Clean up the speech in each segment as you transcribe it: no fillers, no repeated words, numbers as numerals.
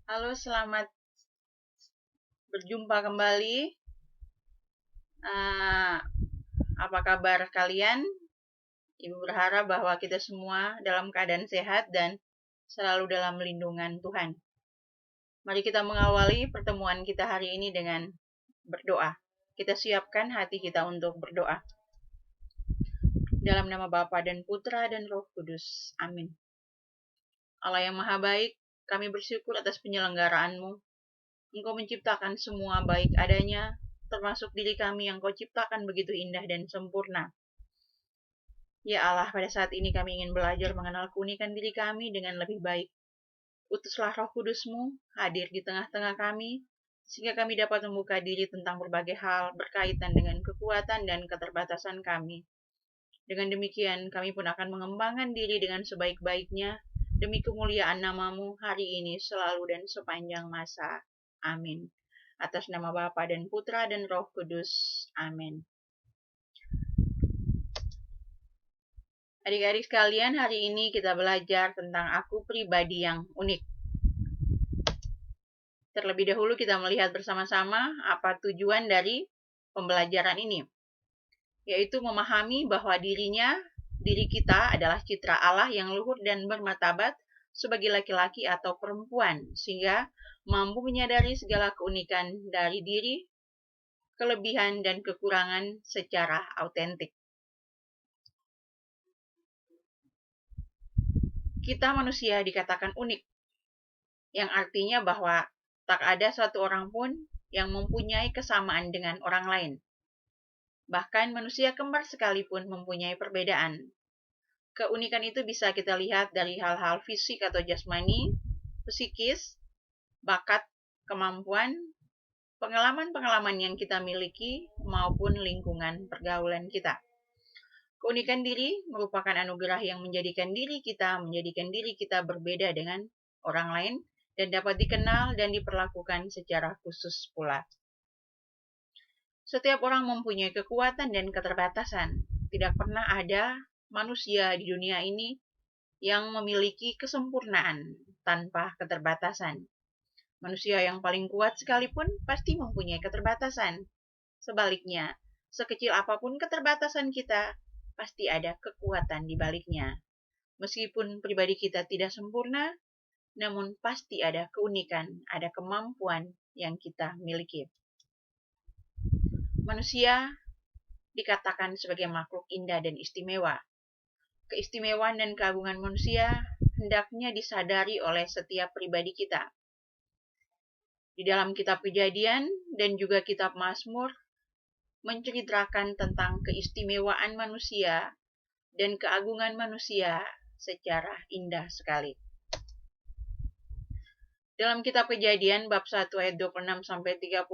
Halo, selamat berjumpa kembali. Uh, apa kabar kalian? Ibu berharap bahwa kita semua dalam keadaan sehat dan selalu dalam lindungan Tuhan. Mari kita mengawali pertemuan kita hari ini dengan berdoa. Kita siapkan hati kita untuk berdoa. Dalam nama Bapa dan Putra dan Roh Kudus. Amin. Allah yang Maha Baik, kami bersyukur atas penyelenggaraan-Mu. Engkau menciptakan semua baik adanya, termasuk diri kami yang Kau ciptakan begitu indah dan sempurna. Ya Allah, pada saat ini kami ingin belajar mengenal keunikan diri kami dengan lebih baik. Utuslah Roh Kudus-Mu hadir di tengah-tengah kami, sehingga kami dapat membuka diri tentang berbagai hal berkaitan dengan kekuatan dan keterbatasan kami. Dengan demikian, kami pun akan mengembangkan diri dengan sebaik-baiknya, demi kemuliaan nama-Mu hari ini selalu dan sepanjang masa. Amin. Atas nama Bapa dan Putra dan Roh Kudus. Amin. Adik-adik sekalian, hari ini kita belajar tentang aku pribadi yang unik. Terlebih dahulu kita melihat bersama-sama apa tujuan dari pembelajaran ini, yaitu memahami bahwa diri kita adalah citra Allah yang luhur dan bermartabat sebagai laki-laki atau perempuan, sehingga mampu menyadari segala keunikan dari diri, kelebihan dan kekurangan secara autentik. Kita manusia dikatakan unik, yang artinya bahwa tak ada satu orang pun yang mempunyai kesamaan dengan orang lain. Bahkan manusia kembar sekalipun mempunyai perbedaan. Keunikan itu bisa kita lihat dari hal-hal fisik atau jasmani, psikis, bakat, kemampuan, pengalaman-pengalaman yang kita miliki, maupun lingkungan pergaulan kita. Keunikan diri merupakan anugerah yang menjadikan diri kita berbeda dengan orang lain dan dapat dikenal dan diperlakukan secara khusus pula. Setiap orang mempunyai kekuatan dan keterbatasan. Tidak pernah ada manusia di dunia ini yang memiliki kesempurnaan tanpa keterbatasan. Manusia yang paling kuat sekalipun pasti mempunyai keterbatasan. Sebaliknya, sekecil apapun keterbatasan kita, pasti ada kekuatan di baliknya. Meskipun pribadi kita tidak sempurna, namun pasti ada keunikan, ada kemampuan yang kita miliki. Manusia dikatakan sebagai makhluk indah dan istimewa. Keistimewaan dan keagungan manusia hendaknya disadari oleh setiap pribadi kita. Di dalam kitab Kejadian dan juga kitab Mazmur menceritakan tentang keistimewaan manusia dan keagungan manusia secara indah sekali. Dalam kitab Kejadian bab 1 ayat 26 sampai 31,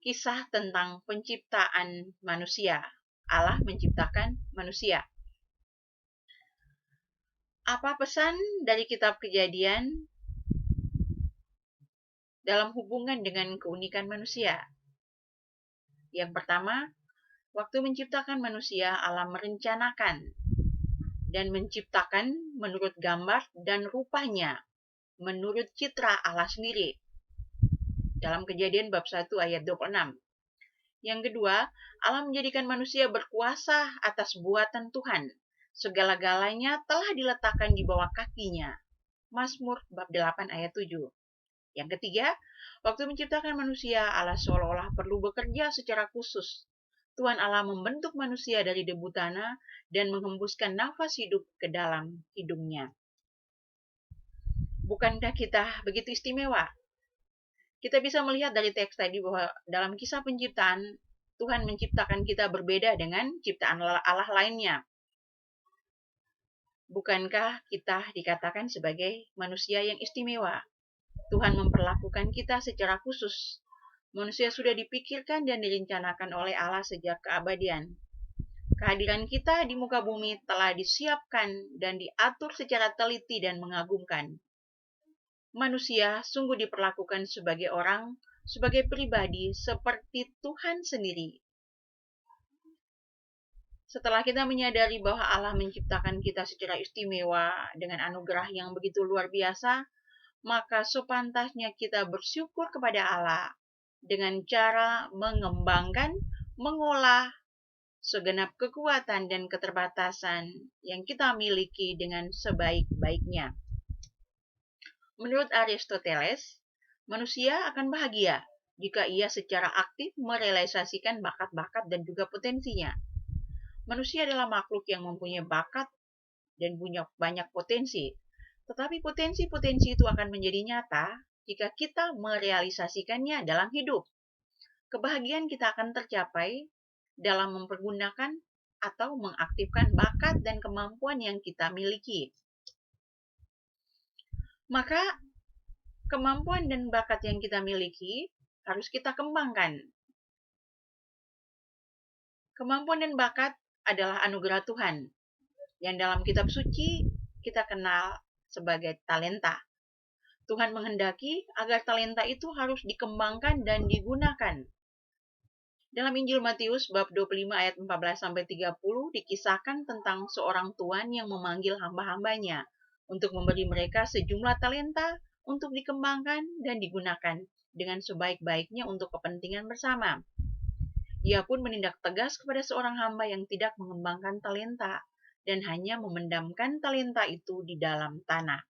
kisah tentang penciptaan manusia. Allah menciptakan manusia. Apa pesan dari kitab Kejadian dalam hubungan dengan keunikan manusia? Yang pertama, waktu menciptakan manusia, Allah merencanakan dan menciptakan menurut gambar dan rupanya, menurut citra Allah sendiri. Dalam Kejadian bab 1 ayat 26. Yang kedua, Allah menjadikan manusia berkuasa atas buatan Tuhan. Segala-galanya telah diletakkan di bawah kakinya. Mazmur bab 8 ayat 7. Yang ketiga, waktu menciptakan manusia, Allah seolah-olah perlu bekerja secara khusus. Tuhan Allah membentuk manusia dari debu tanah dan menghembuskan nafas hidup ke dalam hidungnya. Bukankah kita begitu istimewa? Kita bisa melihat dari teks tadi bahwa dalam kisah penciptaan, Tuhan menciptakan kita berbeda dengan ciptaan Allah lainnya. Bukankah kita dikatakan sebagai manusia yang istimewa? Tuhan memperlakukan kita secara khusus. Manusia sudah dipikirkan dan direncanakan oleh Allah sejak keabadian. Kehadiran kita di muka bumi telah disiapkan dan diatur secara teliti dan mengagumkan. Manusia sungguh diperlakukan sebagai orang, sebagai pribadi seperti Tuhan sendiri. Setelah kita menyadari bahwa Allah menciptakan kita secara istimewa dengan anugerah yang begitu luar biasa, maka sepantasnya kita bersyukur kepada Allah dengan cara mengembangkan, mengolah segenap kekuatan dan keterbatasan yang kita miliki dengan sebaik-baiknya. Menurut Aristoteles, manusia akan bahagia jika ia secara aktif merealisasikan bakat-bakat dan juga potensinya. Manusia adalah makhluk yang mempunyai bakat dan punya banyak potensi. Tetapi potensi-potensi itu akan menjadi nyata jika kita merealisasikannya dalam hidup. Kebahagiaan kita akan tercapai dalam mempergunakan atau mengaktifkan bakat dan kemampuan yang kita miliki. Maka kemampuan dan bakat yang kita miliki harus kita kembangkan. Kemampuan dan bakat adalah anugerah Tuhan yang dalam kitab suci kita kenal sebagai talenta. Tuhan menghendaki agar talenta itu harus dikembangkan dan digunakan. Dalam Injil Matius bab 25 ayat 14-30 dikisahkan tentang seorang tuan yang memanggil hamba-hambanya untuk memberi mereka sejumlah talenta untuk dikembangkan dan digunakan dengan sebaik-baiknya untuk kepentingan bersama. Ia pun menindak tegas kepada seorang hamba yang tidak mengembangkan talenta dan hanya memendamkan talenta itu di dalam tanah.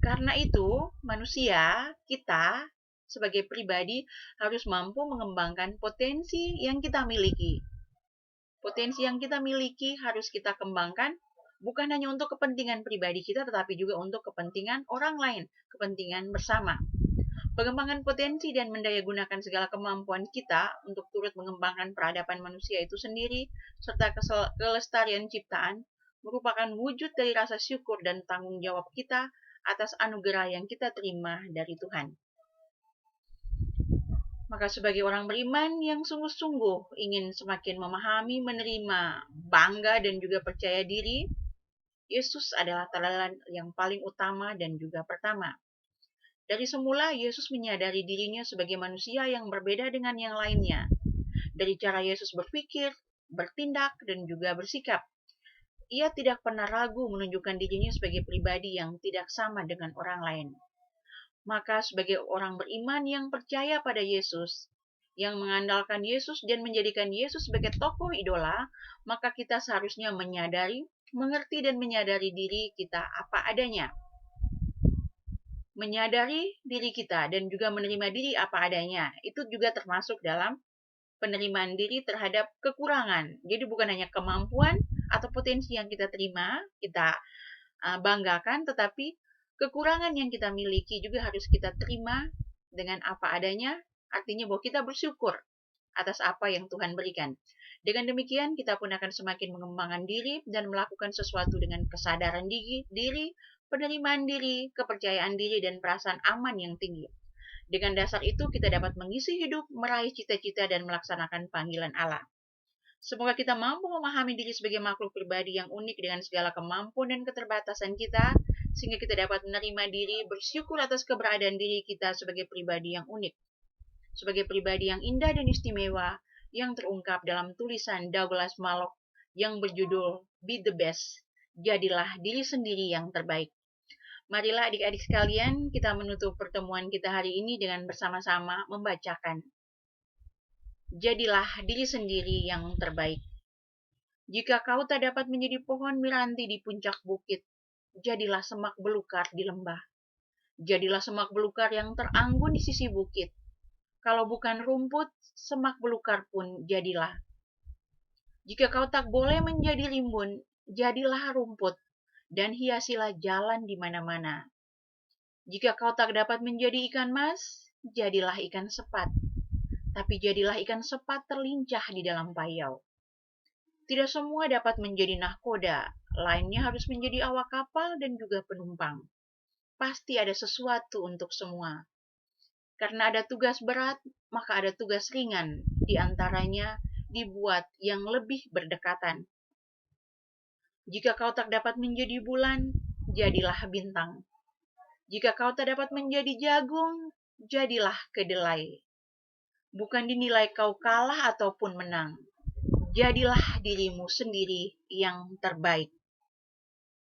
Karena itu, manusia, kita sebagai pribadi harus mampu mengembangkan potensi yang kita miliki. Potensi yang kita miliki harus kita kembangkan bukan hanya untuk kepentingan pribadi kita, tetapi juga untuk kepentingan orang lain, kepentingan bersama. Pengembangan potensi dan mendayagunakan segala kemampuan kita untuk turut mengembangkan peradaban manusia itu sendiri, serta kelestarian ciptaan, merupakan wujud dari rasa syukur dan tanggung jawab kita atas anugerah yang kita terima dari Tuhan. Maka sebagai orang beriman yang sungguh-sungguh ingin semakin memahami, menerima, bangga, dan juga percaya diri, Yesus adalah teladan yang paling utama dan juga pertama. Dari semula, Yesus menyadari dirinya sebagai manusia yang berbeda dengan yang lainnya. Dari cara Yesus berpikir, bertindak, dan juga bersikap, ia tidak pernah ragu menunjukkan dirinya sebagai pribadi yang tidak sama dengan orang lain. Maka sebagai orang beriman yang percaya pada Yesus, yang mengandalkan Yesus dan menjadikan Yesus sebagai tokoh idola, maka kita seharusnya menyadari, mengerti dan menyadari diri kita apa adanya. Menyadari diri kita dan juga menerima diri apa adanya, itu juga termasuk dalam penerimaan diri terhadap kekurangan. Jadi bukan hanya kemampuan atau potensi yang kita terima, kita banggakan, tetapi kekurangan yang kita miliki juga harus kita terima dengan apa adanya, artinya bahwa kita bersyukur atas apa yang Tuhan berikan. Dengan demikian, kita pun akan semakin mengembangkan diri dan melakukan sesuatu dengan kesadaran diri, penerimaan diri, kepercayaan diri, dan perasaan aman yang tinggi. Dengan dasar itu, kita dapat mengisi hidup, meraih cita-cita, dan melaksanakan panggilan Allah. Semoga kita mampu memahami diri sebagai makhluk pribadi yang unik dengan segala kemampuan dan keterbatasan kita, sehingga kita dapat menerima diri, bersyukur atas keberadaan diri kita sebagai pribadi yang unik. Sebagai pribadi yang indah dan istimewa, yang terungkap dalam tulisan Douglas Malloch yang berjudul Be the Best, jadilah diri sendiri yang terbaik. Marilah adik-adik sekalian, kita menutup pertemuan kita hari ini dengan bersama-sama membacakan. Jadilah diri sendiri yang terbaik. Jika kau tak dapat menjadi pohon miranti di puncak bukit, jadilah semak belukar di lembah. Jadilah semak belukar yang teranggun di sisi bukit. Kalau bukan rumput, semak belukar pun jadilah. Jika kau tak boleh menjadi rimbun, jadilah rumput, dan hiasilah jalan di mana-mana. Jika kau tak dapat menjadi ikan mas, jadilah ikan sepat. Tapi jadilah ikan sepat terlincah di dalam payau. Tidak semua dapat menjadi nahkoda, lainnya harus menjadi awak kapal dan juga penumpang. Pasti ada sesuatu untuk semua. Karena ada tugas berat, maka ada tugas ringan, di antaranya dibuat yang lebih berdekatan. Jika kau tak dapat menjadi bulan, jadilah bintang. Jika kau tak dapat menjadi jagung, jadilah kedelai. Bukan dinilai kau kalah ataupun menang. Jadilah dirimu sendiri yang terbaik.